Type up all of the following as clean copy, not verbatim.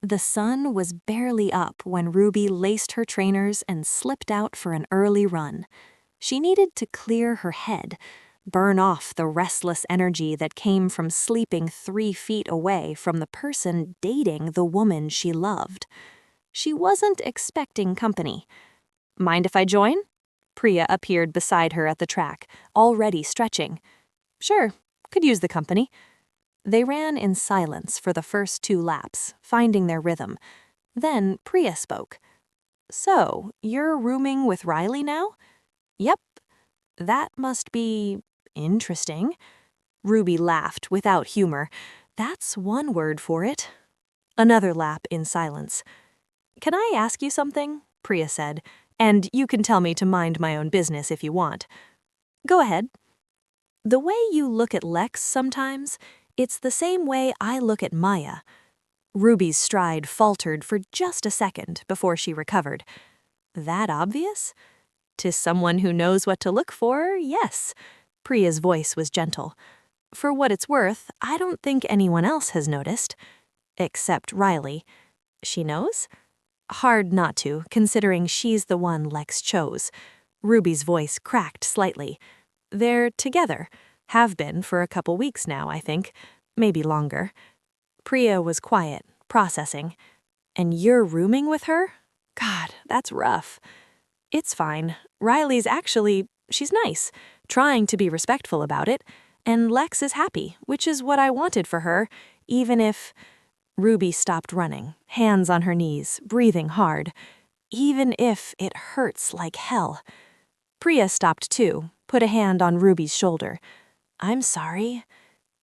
The sun was barely up when Ruby laced her trainers and slipped out for an early run. She needed to clear her head, burn off the restless energy that came from sleeping 3 feet away from the person dating the woman she loved. She wasn't expecting company. "Mind if I join?" Priya appeared beside her at the track, already stretching. "Sure, could use the company." They ran in silence for the first 2 laps, finding their rhythm. Then Priya spoke. "So, you're rooming with Riley now?" "Yep." "That must be interesting." Ruby laughed without humor. "That's one word for it." Another lap in silence. "Can I ask you something?" Priya said. "And you can tell me to mind my own business if you want." "Go ahead." "The way you look at Lex sometimes, it's the same way I look at Maya." Ruby's stride faltered for just a second before she recovered. "That obvious?" "To someone who knows what to look for, yes." Priya's voice was gentle. "For what it's worth, I don't think anyone else has noticed." "Except Riley." "She knows?" "Hard not to, considering she's the one Lex chose." Ruby's voice cracked slightly. "They're together. Have been for a couple weeks now, I think. Maybe longer." Priya was quiet, processing. "And you're rooming with her? God, that's rough." "It's fine. She's nice, trying to be respectful about it. And Lex is happy, which is what I wanted for her, even if—" Ruby stopped running, hands on her knees, breathing hard. "Even if it hurts like hell." Priya stopped too, put a hand on Ruby's shoulder. "I'm sorry."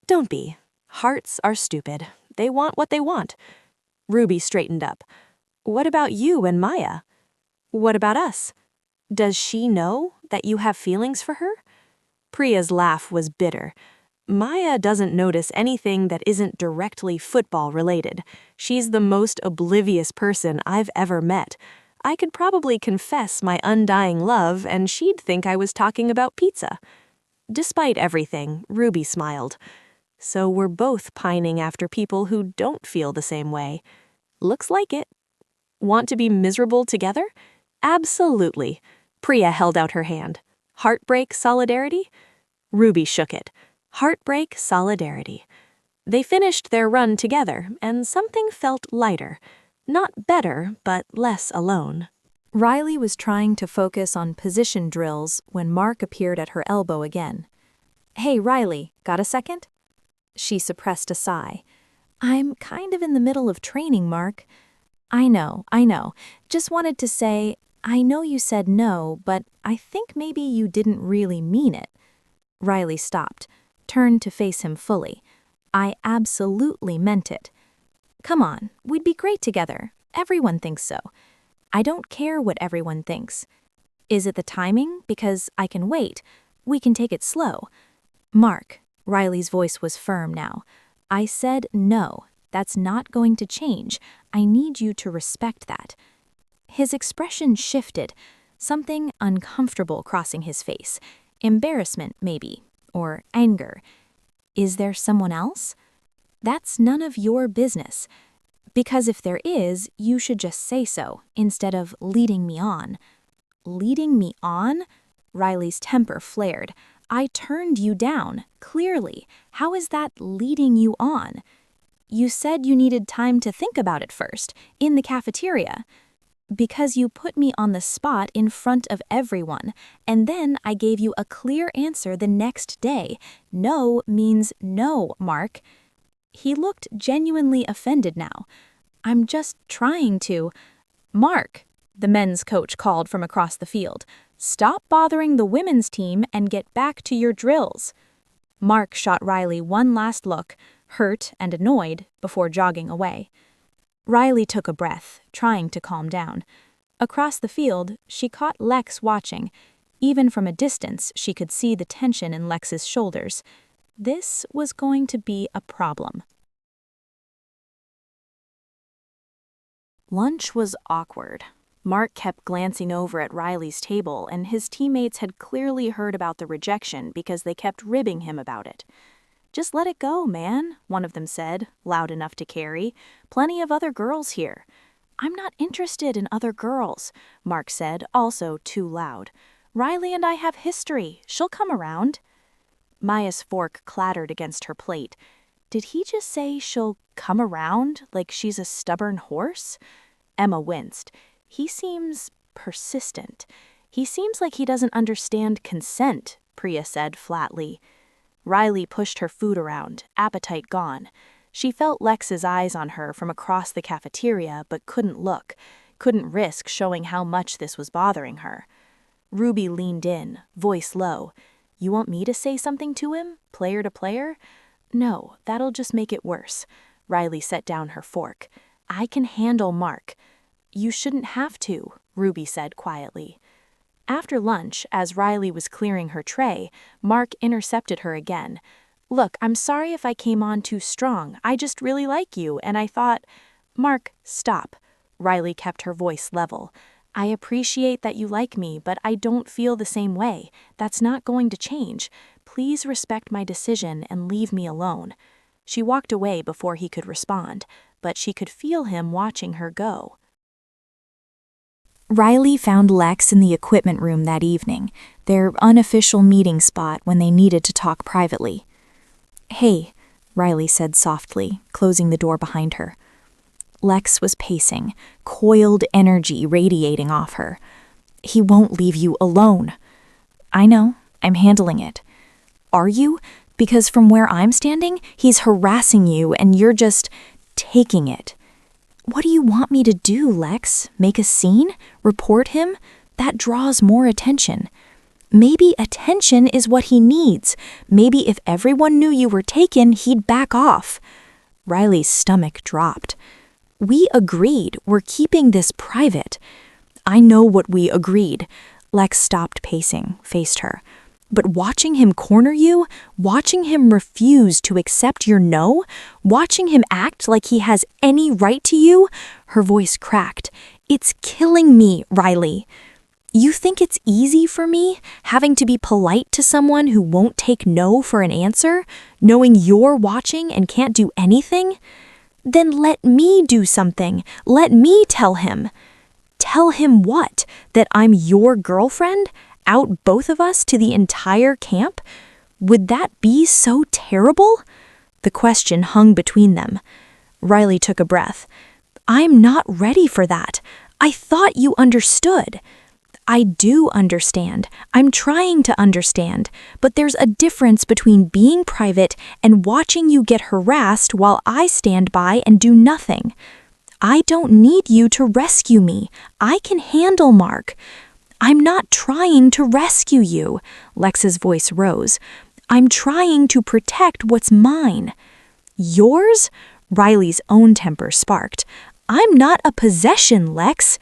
"Don't be. Hearts are stupid. They want what they want." Ruby straightened up. "What about you and Maya?" "What about us?" "Does she know that you have feelings for her?" Priya's laugh was bitter. "Maya doesn't notice anything that isn't directly football related. She's the most oblivious person I've ever met. I could probably confess my undying love and she'd think I was talking about pizza." Despite everything, Ruby smiled. "So we're both pining after people who don't feel the same way." "Looks like it." "Want to be miserable together?" "Absolutely." Priya held out her hand. "Heartbreak solidarity?" Ruby shook it. "Heartbreak solidarity." They finished their run together, and something felt lighter. Not better, but less alone. Riley was trying to focus on position drills when Mark appeared at her elbow again. "Hey, Riley, got a second?" She suppressed a sigh. "I'm kind of in the middle of training, Mark." I know. Just wanted to say, I know you said no, but I think maybe you didn't really mean it." Riley stopped, turned to face him fully. "I absolutely meant it." "Come on, we'd be great together. Everyone thinks so." "I don't care what everyone thinks." "Is it the timing? Because I can wait. We can take it slow." "Mark," Riley's voice was firm now. "I said no. That's not going to change. I need you to respect that." His expression shifted, something uncomfortable crossing his face. Embarrassment, maybe, or anger. "Is there someone else?" "That's none of your business. Because if there is, you should just say so, instead of leading me on." "Leading me on?" Riley's temper flared. "I turned you down, clearly. How is that leading you on?" "You said you needed time to think about it first, in the cafeteria." "Because you put me on the spot in front of everyone, and then I gave you a clear answer the next day. No means no, Mark." He looked genuinely offended now. "I'm just trying to—" "Mark," the men's coach called from across the field, "stop bothering the women's team and get back to your drills." Mark shot Riley one last look, hurt and annoyed, before jogging away. Riley took a breath, trying to calm down. Across the field, she caught Lex watching. Even from a distance, she could see the tension in Lex's shoulders. This was going to be a problem. Lunch was awkward. Mark kept glancing over at Riley's table, and his teammates had clearly heard about the rejection because they kept ribbing him about it. "Just let it go, man," one of them said, loud enough to carry. "Plenty of other girls here." "I'm not interested in other girls," Mark said, also too loud. "Riley and I have history. She'll come around." Maya's fork clattered against her plate. Did he just say she'll come around like she's a stubborn horse? Emma winced. He seems persistent. He seems like he doesn't understand consent, Priya said flatly. Riley pushed her food around, appetite gone. She felt Lex's eyes on her from across the cafeteria, but couldn't look, couldn't risk showing how much this was bothering her. Ruby leaned in, voice low. "You want me to say something to him, player to player?" "No, that'll just make it worse." Riley set down her fork. "I can handle Mark." "You shouldn't have to," Ruby said quietly. After lunch, as Riley was clearing her tray, Mark intercepted her again. "Look, I'm sorry if I came on too strong. I just really like you, and I thought—" "Mark, stop." Riley kept her voice level. "I appreciate that you like me, but I don't feel the same way. That's not going to change. Please respect my decision and leave me alone." She walked away before he could respond, but she could feel him watching her go. Riley found Lex in the equipment room that evening, their unofficial meeting spot when they needed to talk privately. "Hey," Riley said softly, closing the door behind her. Lex was pacing, coiled energy radiating off her. "He won't leave you alone." "I know, I'm handling it." "Are you? Because from where I'm standing, he's harassing you and you're just taking it." "What do you want me to do, Lex? Make a scene? Report him? That draws more attention." "Maybe attention is what he needs. Maybe if everyone knew you were taken, he'd back off." Riley's stomach dropped. "We agreed. We're keeping this private." "I know what we agreed." Lex stopped pacing, faced her. "But watching him corner you, watching him refuse to accept your no, watching him act like he has any right to you," her voice cracked. "It's killing me, Riley." "You think it's easy for me, having to be polite to someone who won't take no for an answer, knowing you're watching and can't do anything? Then let me do something. Let me tell him." "Tell him what? That I'm your girlfriend? Out both of us to the entire camp? Would that be so terrible?" The question hung between them. Riley took a breath. "I'm not ready for that. I thought you understood." "I do understand. I'm trying to understand. But there's a difference between being private and watching you get harassed while I stand by and do nothing. I don't need you to rescue me. I can handle Mark." "I'm not trying to rescue you." Lex's voice rose. "I'm trying to protect what's mine." "Yours?" Riley's own temper sparked. "I'm not a possession, Lex."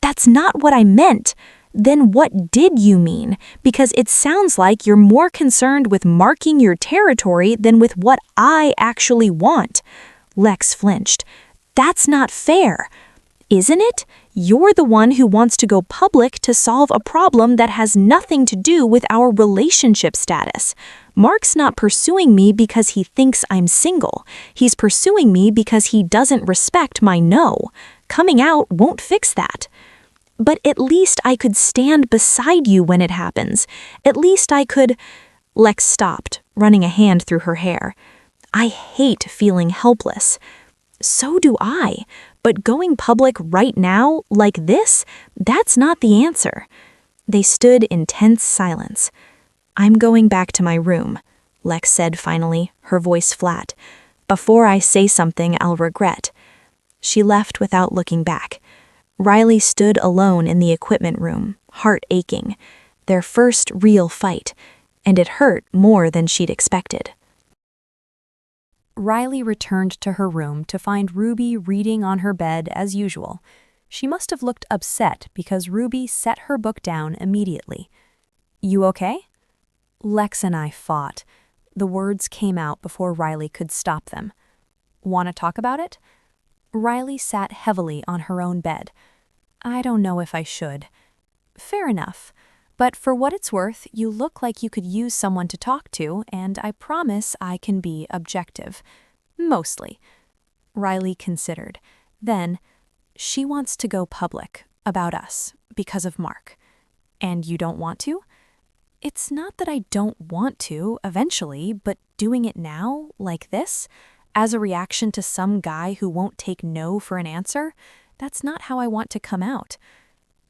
"That's not what I meant." "Then what did you mean? Because it sounds like you're more concerned with marking your territory than with what I actually want." Lex flinched. "That's not fair." "Isn't it? You're the one who wants to go public to solve a problem that has nothing to do with our relationship status. Mark's not pursuing me because he thinks I'm single. He's pursuing me because he doesn't respect my no. Coming out won't fix that." "But at least I could stand beside you when it happens. At least I could—" Lex stopped, running a hand through her hair. "I hate feeling helpless." "So do I. But going public right now, like this, that's not the answer." They stood in tense silence. "I'm going back to my room," Lex said finally, her voice flat. "Before I say something I'll regret." She left without looking back. Riley stood alone in the equipment room, heart aching. Their first real fight, and it hurt more than she'd expected. Riley returned to her room to find Ruby reading on her bed as usual. She must have looked upset because Ruby set her book down immediately. "You okay?" "Lex and I fought." The words came out before Riley could stop them. "Want to talk about it?" Riley sat heavily on her own bed. "I don't know if I should." "Fair enough. But for what it's worth, you look like you could use someone to talk to, and I promise I can be objective. Mostly. Riley considered. Then, she wants to go public about us because of Mark. And you don't want to? It's not that I don't want to, eventually, but doing it now, like this, as a reaction to some guy who won't take no for an answer, that's not how I want to come out.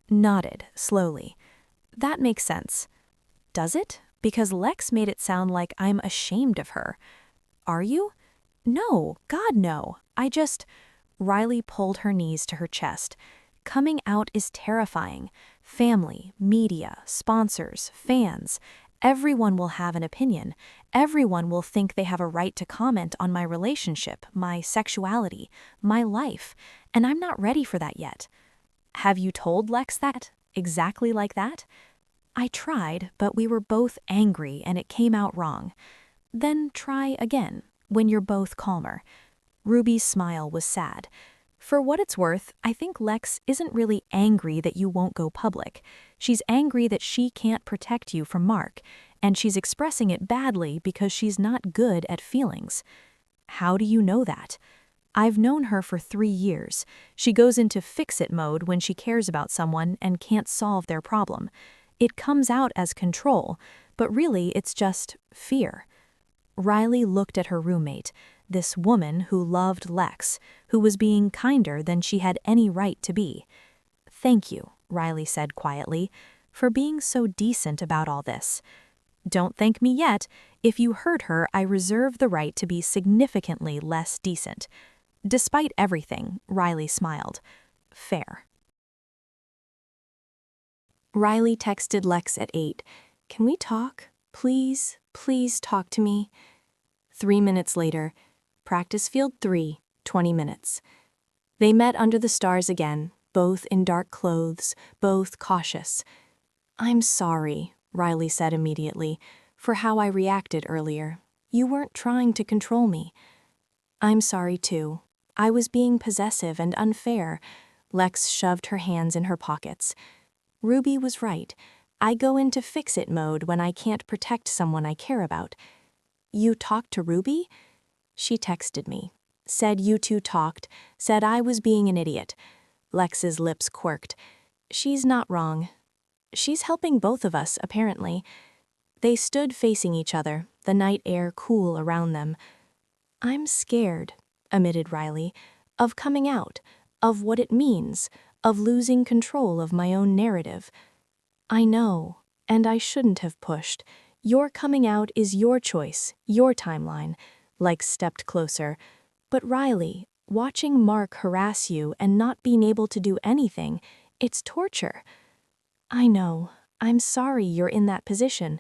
Nodded, slowly. That makes sense. Does it? Because Lex made it sound like I'm ashamed of her. Are you? No, God no. Riley pulled her knees to her chest. Coming out is terrifying. Family, media, sponsors, fans. Everyone will have an opinion. Everyone will think they have a right to comment on my relationship, my sexuality, my life. And I'm not ready for that yet. Have you told Lex that? Exactly like that? I tried, but we were both angry and it came out wrong. Then try again, when you're both calmer. Ruby's smile was sad. For what it's worth, I think Lex isn't really angry that you won't go public. She's angry that she can't protect you from Mark, and she's expressing it badly because she's not good at feelings. How do you know that? I've known her for 3 years. She goes into fix-it mode when she cares about someone and can't solve their problem. It comes out as control, but really it's just fear. Riley looked at her roommate, this woman who loved Lex, who was being kinder than she had any right to be. Thank you, Riley said quietly, for being so decent about all this. Don't thank me yet. If you hurt her, I reserve the right to be significantly less decent. Despite everything, Riley smiled. Fair. Riley texted Lex at 8. Can we talk? Please, please talk to me. 3 minutes later, practice field 3, 20 minutes. They met under the stars again, both in dark clothes, both cautious. I'm sorry, Riley said immediately, for how I reacted earlier. You weren't trying to control me. I'm sorry too. I was being possessive and unfair. Lex shoved her hands in her pockets. Ruby was right. I go into fix-it mode when I can't protect someone I care about. You talked to Ruby? She texted me. Said you two talked, said I was being an idiot. Lex's lips quirked. She's not wrong. She's helping both of us, apparently. They stood facing each other, the night air cool around them. I'm scared, admitted Riley, of coming out, of what it means, of losing control of my own narrative. I know, and I shouldn't have pushed. Your coming out is your choice, your timeline. Lex stepped closer. But Riley, watching Mark harass you and not being able to do anything, it's torture. I know. I'm sorry you're in that position.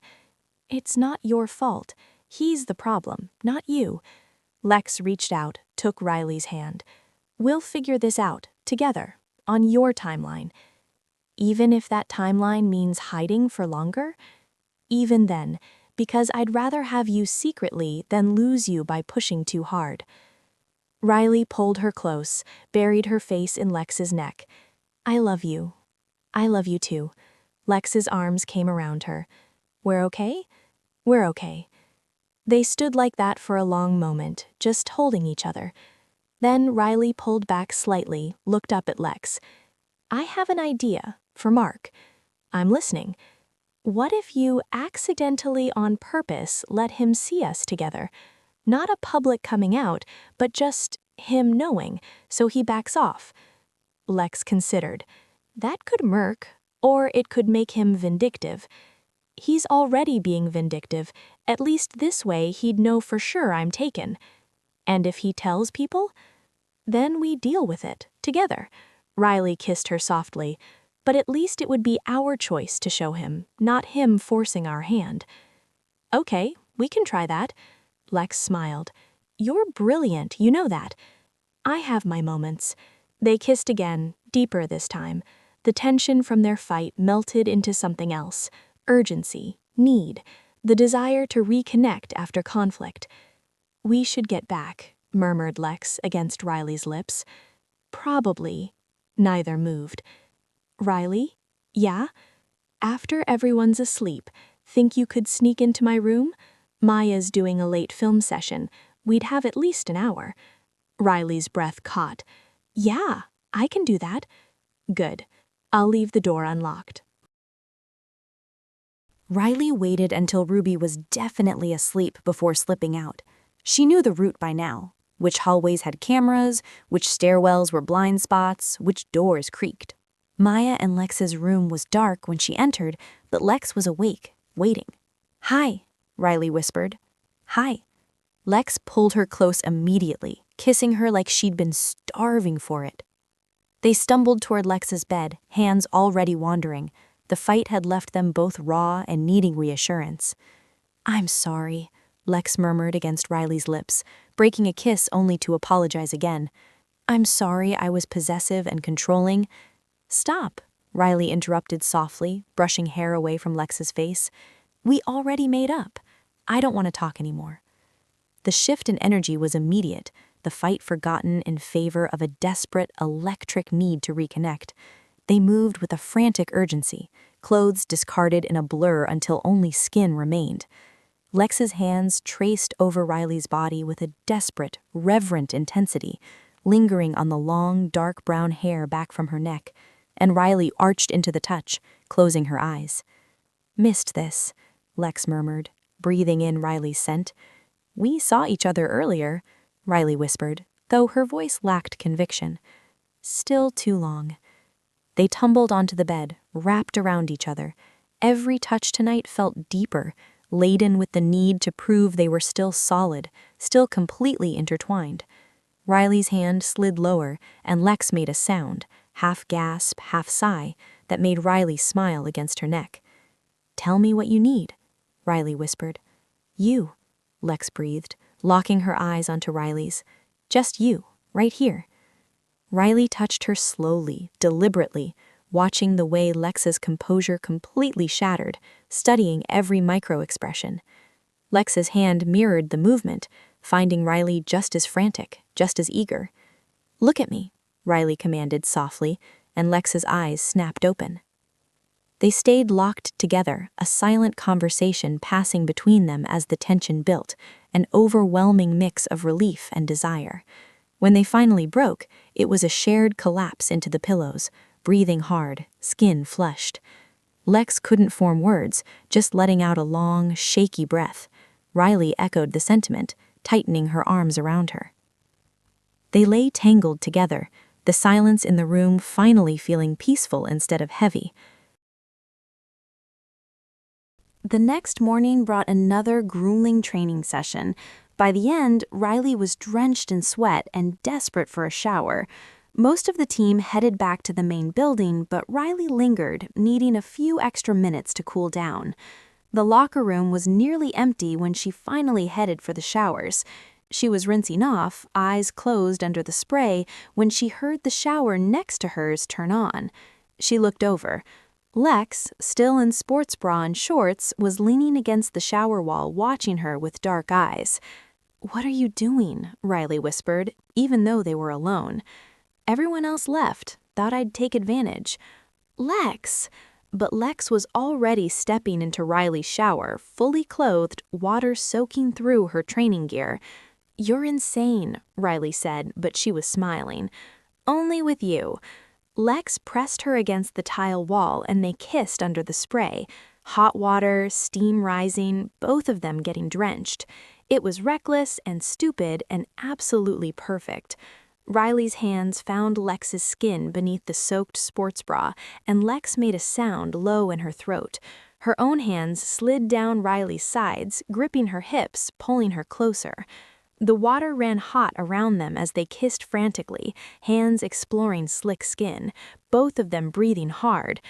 It's not your fault. He's the problem, not you. Lex reached out, took Riley's hand. We'll figure this out, together, on your timeline. Even if that timeline means hiding for longer? Even then, because I'd rather have you secretly than lose you by pushing too hard. Riley pulled her close, buried her face in Lex's neck. I love you. I love you too. Lex's arms came around her. We're okay? We're okay. They stood like that for a long moment, just holding each other. Then Riley pulled back slightly, looked up at Lex. I have an idea, for Mark. I'm listening. What if you accidentally on purpose let him see us together? Not a public coming out, but just him knowing, so he backs off. Lex considered. That could murk, or it could make him vindictive. He's already being vindictive. At least this way he'd know for sure I'm taken. And if he tells people? Then we deal with it, together. Riley kissed her softly. But at least it would be our choice to show him, not him forcing our hand. Okay, we can try that. Lex smiled. You're brilliant, you know that. I have my moments. They kissed again, deeper this time. The tension from their fight melted into something else. Urgency, need, the desire to reconnect after conflict. We should get back, murmured Lex against Riley's lips. Probably. Neither moved. Riley? Yeah? After everyone's asleep, think you could sneak into my room? Maya's doing a late film session. We'd have at least an hour. Riley's breath caught. Yeah, I can do that. Good. I'll leave the door unlocked. Riley waited until Ruby was definitely asleep before slipping out. She knew the route by now. Which hallways had cameras, which stairwells were blind spots, which doors creaked. Maya and Lex's room was dark when she entered, but Lex was awake, waiting. "Hi," Riley whispered. "Hi." Lex pulled her close immediately, kissing her like she'd been starving for it. They stumbled toward Lex's bed, hands already wandering. The fight had left them both raw and needing reassurance. "I'm sorry," Lex murmured against Riley's lips, breaking a kiss only to apologize again. "I'm sorry I was possessive and controlling." "Stop," Riley interrupted softly, brushing hair away from Lex's face. "We already made up. I don't want to talk anymore." The shift in energy was immediate, the fight forgotten in favor of a desperate, electric need to reconnect. They moved with a frantic urgency, clothes discarded in a blur until only skin remained. Lex's hands traced over Riley's body with a desperate, reverent intensity, lingering on the long, dark brown hair back from her neck, and Riley arched into the touch, closing her eyes. "Missed this," Lex murmured, breathing in Riley's scent. "We saw each other earlier," Riley whispered, though her voice lacked conviction. "Still too long." They tumbled onto the bed, wrapped around each other. Every touch tonight felt deeper, laden with the need to prove they were still solid, still completely intertwined. Riley's hand slid lower, and Lex made a sound, half gasp, half sigh, that made Riley smile against her neck. "Tell me what you need," Riley whispered. "You," Lex breathed, locking her eyes onto Riley's. "Just you, right here." Riley touched her slowly, deliberately, watching the way Lex's composure completely shattered, studying every micro-expression. Lex's hand mirrored the movement, finding Riley just as frantic, just as eager. "Look at me," Riley commanded softly, and Lex's eyes snapped open. They stayed locked together, a silent conversation passing between them as the tension built, an overwhelming mix of relief and desire. When they finally broke, it was a shared collapse into the pillows, breathing hard, skin flushed. Lex couldn't form words, just letting out a long, shaky breath. Riley echoed the sentiment, tightening her arms around her. They lay tangled together, the silence in the room finally feeling peaceful instead of heavy. The next morning brought another grueling training session. By the end, Riley was drenched in sweat and desperate for a shower. Most of the team headed back to the main building, but Riley lingered, needing a few extra minutes to cool down. The locker room was nearly empty when she finally headed for the showers. She was rinsing off, eyes closed under the spray, when she heard the shower next to hers turn on. She looked over. Lex, still in sports bra and shorts, was leaning against the shower wall watching her with dark eyes. "What are you doing?" Riley whispered, even though they were alone. "Everyone else left. Thought I'd take advantage." "Lex!" But Lex was already stepping into Riley's shower, fully clothed, water soaking through her training gear. "You're insane," Riley said, but she was smiling. "Only with you." Lex pressed her against the tile wall and they kissed under the spray. Hot water, steam rising, both of them getting drenched. It was reckless and stupid and absolutely perfect. Riley's hands found Lex's skin beneath the soaked sports bra, and Lex made a sound low in her throat. Her own hands slid down Riley's sides, gripping her hips, pulling her closer. The water ran hot around them as they kissed frantically, hands exploring slick skin, both of them breathing hard.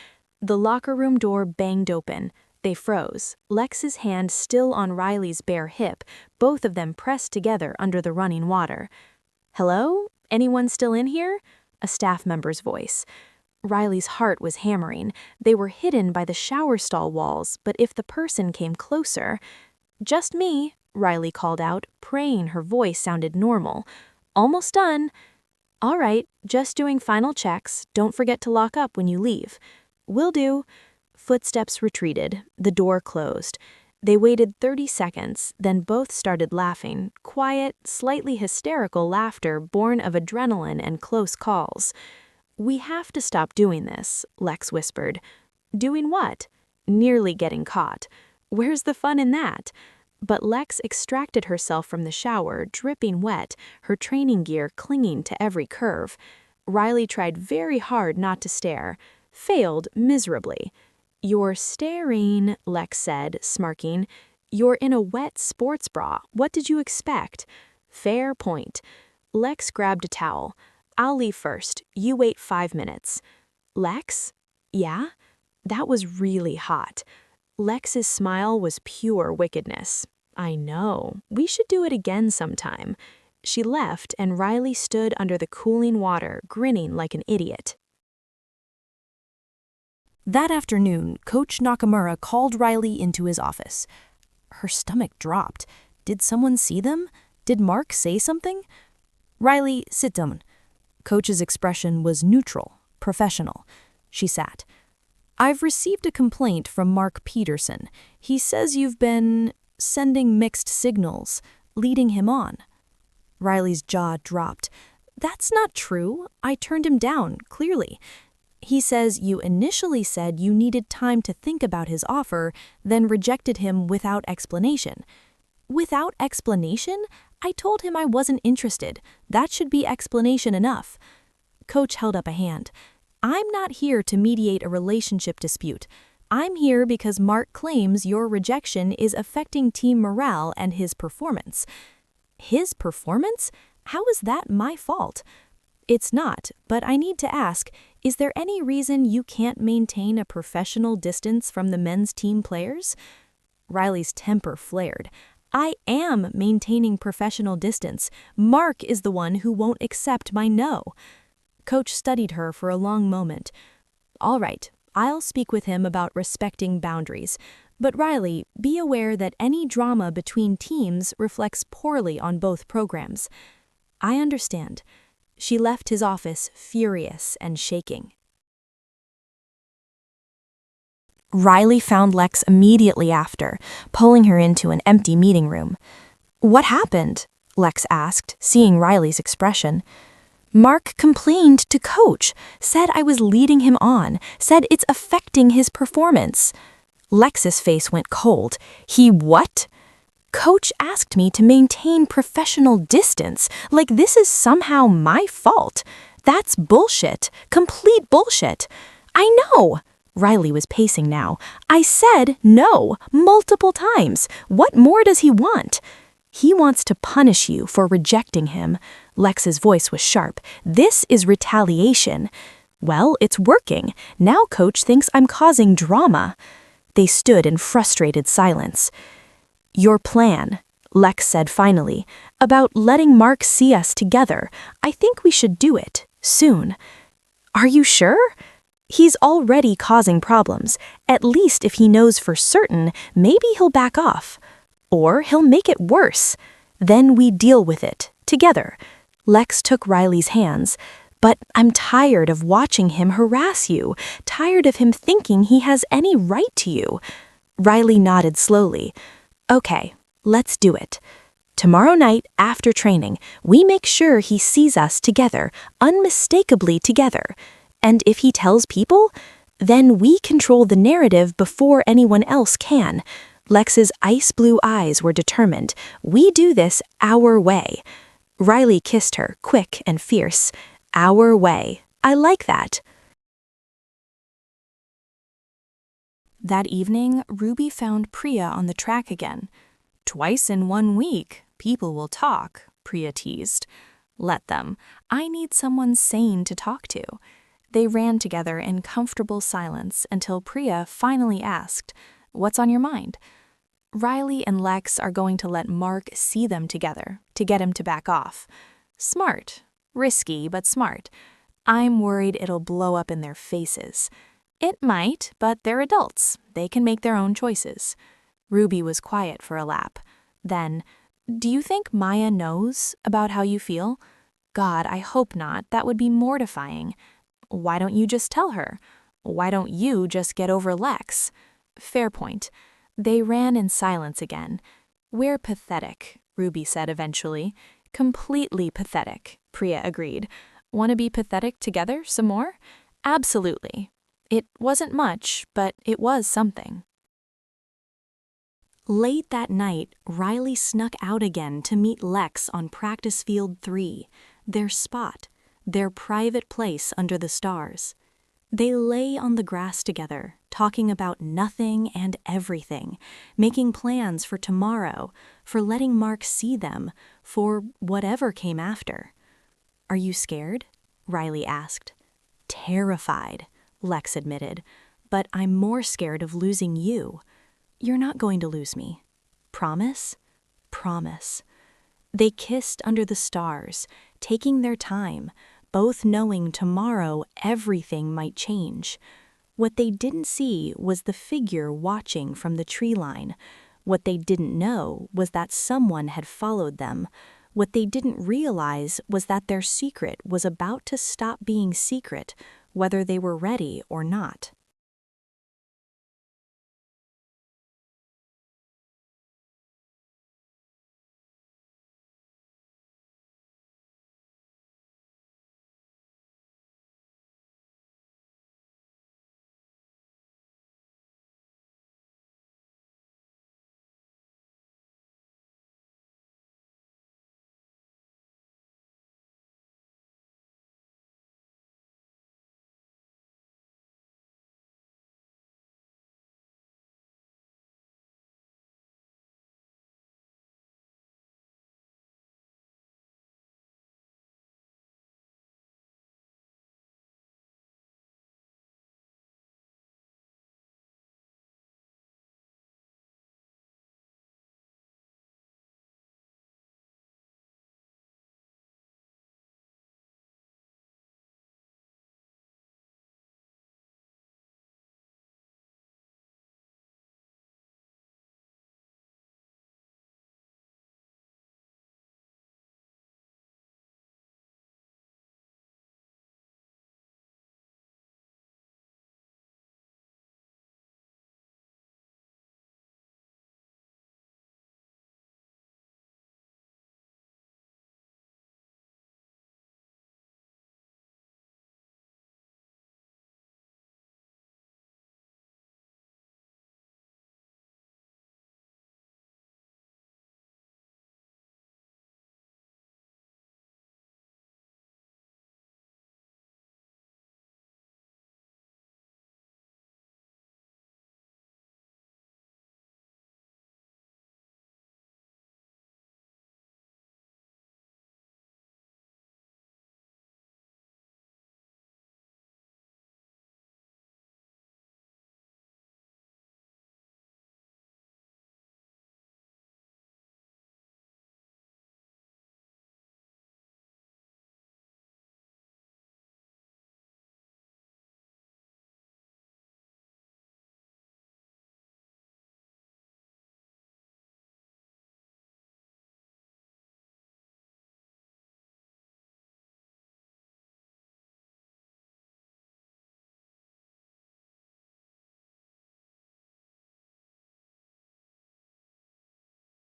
The locker room door banged open. They froze, Lex's hand still on Riley's bare hip, both of them pressed together under the running water. "Hello? Anyone still in here?" A staff member's voice. Riley's heart was hammering. They were hidden by the shower stall walls, but if the person came closer... "Just me," Riley called out, praying her voice sounded normal. "Almost done." "All right, just doing final checks. Don't forget to lock up when you leave." "Will do." footsteps retreated, the door closed. They waited 30 seconds, then both started laughing, quiet, slightly hysterical laughter born of adrenaline and close calls. "We have to stop doing this," Lex whispered. "Doing what?" "Nearly getting caught. Where's the fun in that?" But Lex extracted herself from the shower, dripping wet, her training gear clinging to every curve. Riley tried very hard not to stare. Failed miserably. "You're staring," Lex said, smirking. "You're in a wet sports bra. What did you expect?" "Fair point." Lex grabbed a towel. "I'll leave first. You wait 5 minutes." "Lex?" "Yeah?" That was really hot. Lex's smile was pure wickedness. "I know. We should do it again sometime." She left, and Riley stood under the cooling water, grinning like an idiot. That afternoon, Coach Nakamura called Riley into his office. Her stomach dropped. Did someone see them? Did Mark say something? "Riley, sit down." Coach's expression was neutral, professional. She sat. "I've received a complaint from Mark Peterson. He says you've been sending mixed signals, leading him on." Riley's jaw dropped. "That's not true. I turned him down, clearly. He says you initially said you needed time to think about his offer, then rejected him without explanation." "Without explanation? I told him I wasn't interested. That should be explanation enough." Coach held up a hand. "I'm not here to mediate a relationship dispute. I'm here because Mark claims your rejection is affecting team morale and his performance." "His performance? How is that my fault?" "It's not, but I need to ask, is there any reason you can't maintain a professional distance from the men's team players?" Riley's temper flared. "I am maintaining professional distance. Mark is the one who won't accept my no." Coach studied her for a long moment. "All right, I'll speak with him about respecting boundaries. But Riley, be aware that any drama between teams reflects poorly on both programs." "I understand." She left his office furious and shaking. Riley found Lex immediately after, pulling her into an empty meeting room. "What happened?" Lex asked, seeing Riley's expression. "Mark complained to Coach, said I was leading him on, said it's affecting his performance." Lex's face went cold. "He what?" "Coach asked me to maintain professional distance, like this is somehow my fault. That's bullshit, complete bullshit." "I know." Riley was pacing now. "I said no, multiple times. What more does he want?" "He wants to punish you for rejecting him." Lex's voice was sharp. "This is retaliation." "Well, it's working. Now Coach thinks I'm causing drama." They stood in frustrated silence. "Your plan," Lex said finally, "about letting Mark see us together. I think we should do it, soon." "Are you sure?" "He's already causing problems. At least if he knows for certain, maybe he'll back off. Or he'll make it worse. Then we deal with it, together." Lex took Riley's hands. "But I'm tired of watching him harass you, tired of him thinking he has any right to you." Riley nodded slowly. "Okay, let's do it. Tomorrow night after training, we make sure he sees us together, unmistakably together. And if he tells people, then we control the narrative before anyone else can." Lex's ice blue eyes were determined. "We do this our way." Riley kissed her, quick and fierce. "Our way. I like that." That evening, Ruby found Priya on the track again. "Twice in 1 week. People will talk," Priya teased. "Let them. I need someone sane to talk to." They ran together in comfortable silence until Priya finally asked, "What's on your mind?" "Riley and Lex are going to let Mark see them together to get him to back off." "Smart. Risky, but smart. I'm worried it'll blow up in their faces." "It might, but they're adults. They can make their own choices." Ruby was quiet for a lap. Then, "Do you think Maya knows about how you feel?" "God, I hope not. That would be mortifying." "Why don't you just tell her?" Why don't you just get over Lex? Fair point. They ran in silence again. We're pathetic, Ruby said eventually. Completely pathetic, Priya agreed. Want to be pathetic together some more? Absolutely. It wasn't much, but it was something. Late that night, Riley snuck out again to meet Lex on practice field 3, their spot, their private place under the stars. They lay on the grass together, talking about nothing and everything, making plans for tomorrow, for letting Mark see them, for whatever came after. Are you scared? Riley asked. Terrified, Lex admitted, but I'm more scared of losing you. You're not going to lose me. Promise? Promise. They kissed under the stars, taking their time, both knowing tomorrow everything might change. What they didn't see was the figure watching from the tree line. What they didn't know was that someone had followed them. What they didn't realize was that their secret was about to stop being secret, whether they were ready or not.